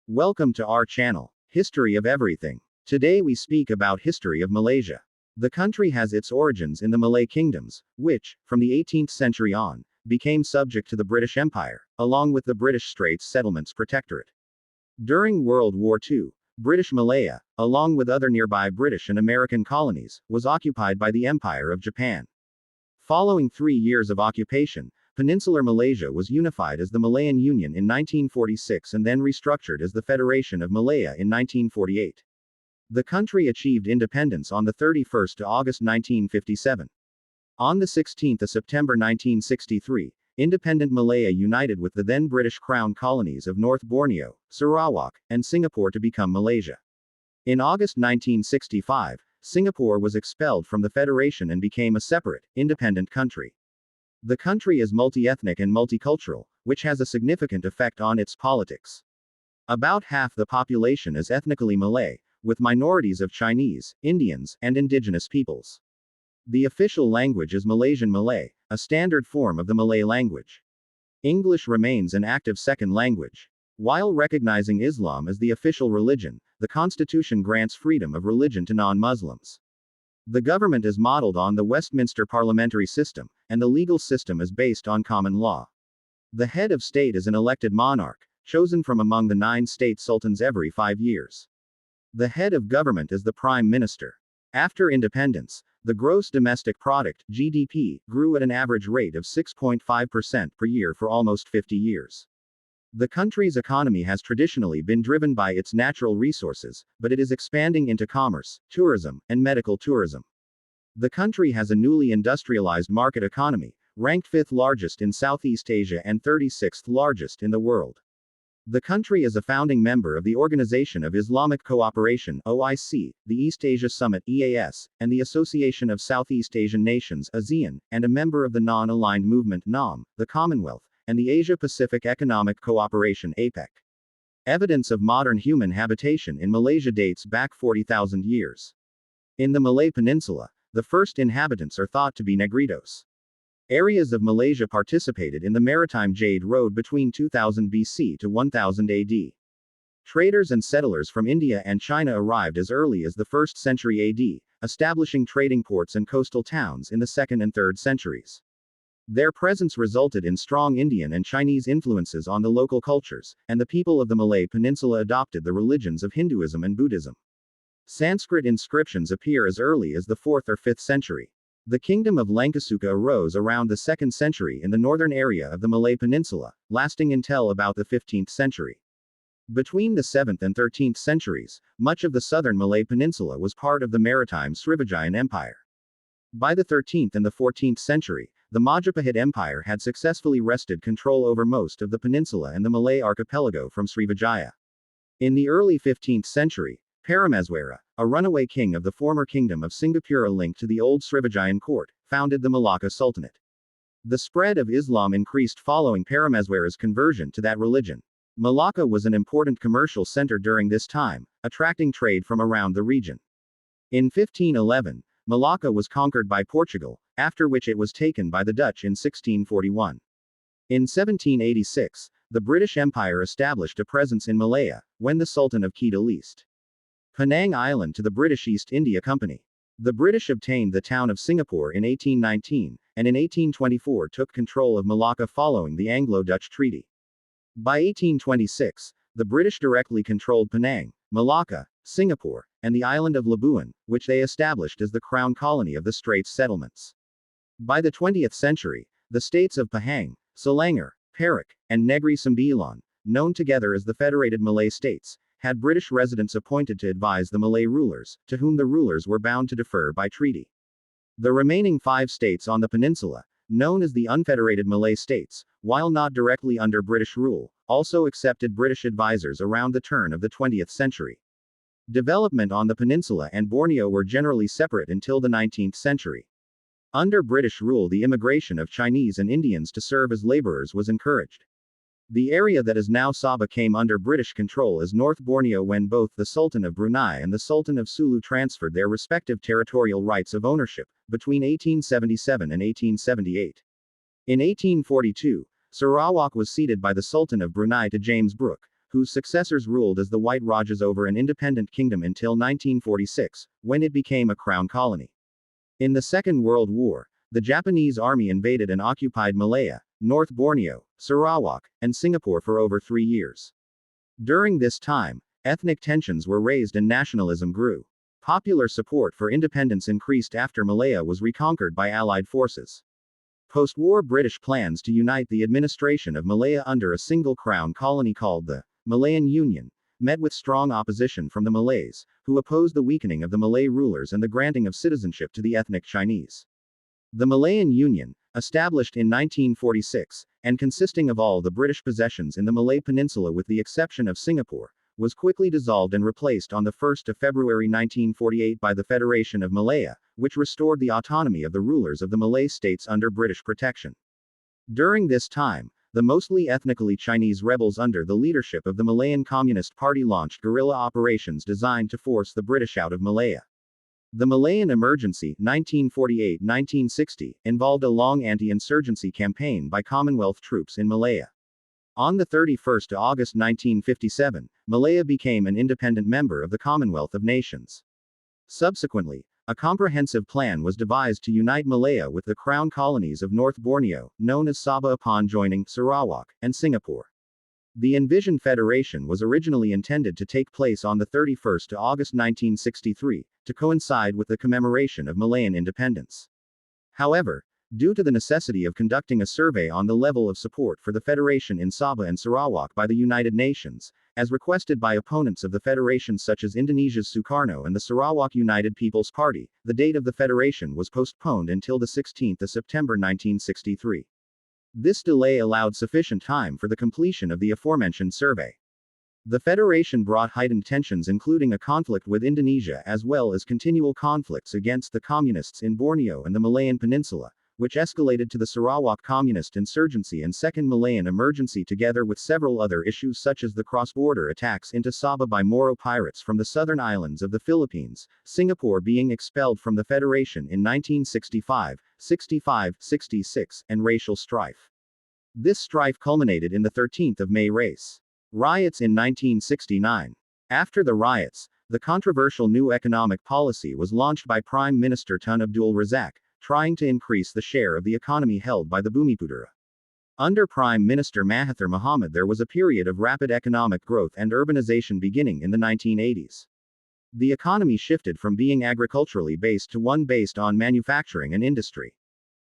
Welcome to our channel, History of Everything. Today we speak about history of Malaysia. The country has its origins in the Malay kingdoms, which, from the 18th century on, became subject to the British Empire, along with the British Straits Settlements Protectorate. During World War II, British Malaya, along with other nearby British and American colonies, was occupied by the Empire of Japan. Following 3 years of occupation, Peninsular Malaysia was unified as the Malayan Union in 1946 and then restructured as the Federation of Malaya in 1948. The country achieved independence on the 31st of August 1957. On the 16th of September 1963, independent Malaya united with the then British Crown colonies of North Borneo, Sarawak, and Singapore to become Malaysia. In August 1965, Singapore was expelled from the Federation and became a separate, independent country. The country is multi-ethnic and multicultural, which has a significant effect on its politics. About half the population is ethnically Malay, with minorities of Chinese, Indians, and indigenous peoples. The official language is Malaysian Malay, a standard form of the Malay language. English remains an active second language. While recognizing Islam as the official religion, the constitution grants freedom of religion to non-Muslims. The government is modeled on the Westminster parliamentary system, and the legal system is based on common law. The head of state is an elected monarch, chosen from among the 9 state sultans every 5 years. The head of government is the prime minister. After independence, the gross domestic product, GDP, grew at an average rate of 6.5% per year for almost 50 years. The country's economy has traditionally been driven by its natural resources, but it is expanding into commerce, tourism, and medical tourism. The country has a newly industrialized market economy, ranked 5th largest in Southeast Asia and 36th largest in the world. The country is a founding member of the Organization of Islamic Cooperation (OIC), the East Asia Summit (EAS), and the Association of Southeast Asian Nations (ASEAN), and a member of the Non-Aligned Movement (NAM), the Commonwealth, and the Asia-Pacific Economic Cooperation (APEC). Evidence of modern human habitation in Malaysia dates back 40,000 years. In the Malay Peninsula, the first inhabitants are thought to be Negritos. Areas of Malaysia participated in the Maritime Jade Road between 2000 BC to 1000 AD. Traders and settlers from India and China arrived as early as the 1st century AD, establishing trading ports and coastal towns in the 2nd and 3rd centuries. Their presence resulted in strong Indian and Chinese influences on the local cultures, and the people of the Malay Peninsula adopted the religions of Hinduism and Buddhism. Sanskrit inscriptions appear as early as the 4th or 5th century. The kingdom of Langkasuka arose around the 2nd century in the northern area of the Malay Peninsula, lasting until about the 15th century. Between the 7th and 13th centuries, much of the southern Malay Peninsula was part of the maritime Srivijayan Empire. By the 13th and the 14th century, the Majapahit Empire had successfully wrested control over most of the peninsula and the Malay archipelago from Srivijaya. In the early 15th century, Parameswara, a runaway king of the former kingdom of Singapura linked to the old Srivijayan court, founded the Malacca Sultanate. The spread of Islam increased following Parameswara's conversion to that religion. Malacca was an important commercial center during this time, attracting trade from around the region. In 1511, Malacca was conquered by Portugal, after which it was taken by the Dutch in 1641. In 1786, the British Empire established a presence in Malaya, when the Sultan of Kedah leased Penang Island to the British East India Company. The British obtained the town of Singapore in 1819, and in 1824 took control of Malacca following the Anglo-Dutch Treaty. By 1826, the British directly controlled Penang, Malacca, Singapore, and the island of Labuan, which they established as the crown colony of the Straits Settlements. By the 20th century, the states of Pahang, Selangor, Perak, and Negri Sembilan, known together as the Federated Malay States, had British residents appointed to advise the Malay rulers, to whom the rulers were bound to defer by treaty. The remaining 5 states on the peninsula, known as the Unfederated Malay States, while not directly under British rule, also accepted British advisors around the turn of the 20th century. Development on the peninsula and Borneo were generally separate until the 19th century. Under British rule, the immigration of Chinese and Indians to serve as laborers was encouraged. The area that is now Sabah came under British control as North Borneo when both the Sultan of Brunei and the Sultan of Sulu transferred their respective territorial rights of ownership, between 1877 and 1878. In 1842, Sarawak was ceded by the Sultan of Brunei to James Brooke, whose successors ruled as the White Rajas over an independent kingdom until 1946, when it became a crown colony. In the Second World War, the Japanese army invaded and occupied Malaya, North Borneo, Sarawak, and Singapore for over 3 years. During this time, ethnic tensions were raised and nationalism grew. Popular support for independence increased after Malaya was reconquered by Allied forces. Post-war British plans to unite the administration of Malaya under a single crown colony called the Malayan Union met with strong opposition from the Malays, who opposed the weakening of the Malay rulers and the granting of citizenship to the ethnic Chinese. The Malayan Union, established in 1946, and consisting of all the British possessions in the Malay Peninsula with the exception of Singapore, was quickly dissolved and replaced on 1 February 1948 by the Federation of Malaya, which restored the autonomy of the rulers of the Malay states under British protection. During this time, the mostly ethnically Chinese rebels under the leadership of the Malayan Communist Party launched guerrilla operations designed to force the British out of Malaya. The Malayan Emergency, 1948-1960, involved a long anti-insurgency campaign by Commonwealth troops in Malaya. On 31 August 1957, Malaya became an independent member of the Commonwealth of Nations. Subsequently, a comprehensive plan was devised to unite Malaya with the Crown colonies of North Borneo, known as Sabah upon joining Sarawak and Singapore. The envisioned federation was originally intended to take place on 31 August 1963, to coincide with the commemoration of Malayan independence. However, due to the necessity of conducting a survey on the level of support for the Federation in Sabah and Sarawak by the United Nations, as requested by opponents of the Federation such as Indonesia's Sukarno and the Sarawak United People's Party, the date of the Federation was postponed until 16 September 1963. This delay allowed sufficient time for the completion of the aforementioned survey. The Federation brought heightened tensions including a conflict with Indonesia as well as continual conflicts against the Communists in Borneo and the Malayan Peninsula, which escalated to the Sarawak Communist insurgency and Second Malayan Emergency together with several other issues such as the cross-border attacks into Sabah by Moro pirates from the southern islands of the Philippines, Singapore being expelled from the Federation in 1965, 65, 66, and racial strife. This strife culminated in the 13th of May race riots in 1969. After the riots, the controversial new economic policy was launched by Prime Minister Tun Abdul Razak, trying to increase the share of the economy held by the Bumiputera. Under Prime Minister Mahathir Mohamad there was a period of rapid economic growth and urbanization beginning in the 1980s. The economy shifted from being agriculturally based to one based on manufacturing and industry.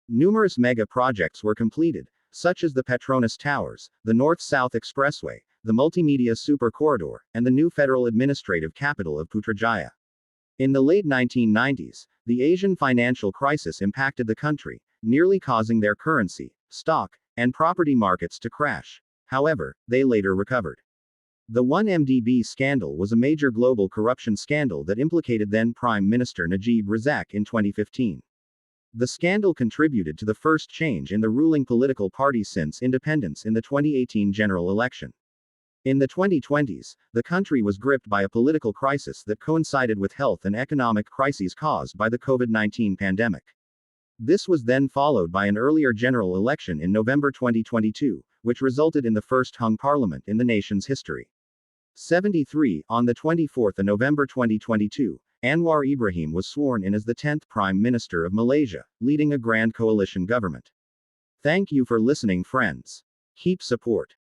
Numerous mega projects were completed, such as the Petronas Towers, the North-South Expressway, the Multimedia Super Corridor, and the new federal administrative capital of Putrajaya. In the late 1990s, the Asian financial crisis impacted the country, nearly causing their currency, stock, and property markets to crash. However, they later recovered. The 1MDB scandal was a major global corruption scandal that implicated then Prime Minister Najib Razak in 2015. The scandal contributed to the first change in the ruling political party since independence in the 2018 general election. In the 2020s, the country was gripped by a political crisis that coincided with health and economic crises caused by the COVID-19 pandemic. This was then followed by an earlier general election in November 2022, which resulted in the first hung parliament in the nation's history. 73. On the 24th of November 2022, Anwar Ibrahim was sworn in as the 10th Prime Minister of Malaysia, leading a grand coalition government. Thank you for listening, friends. Keep support.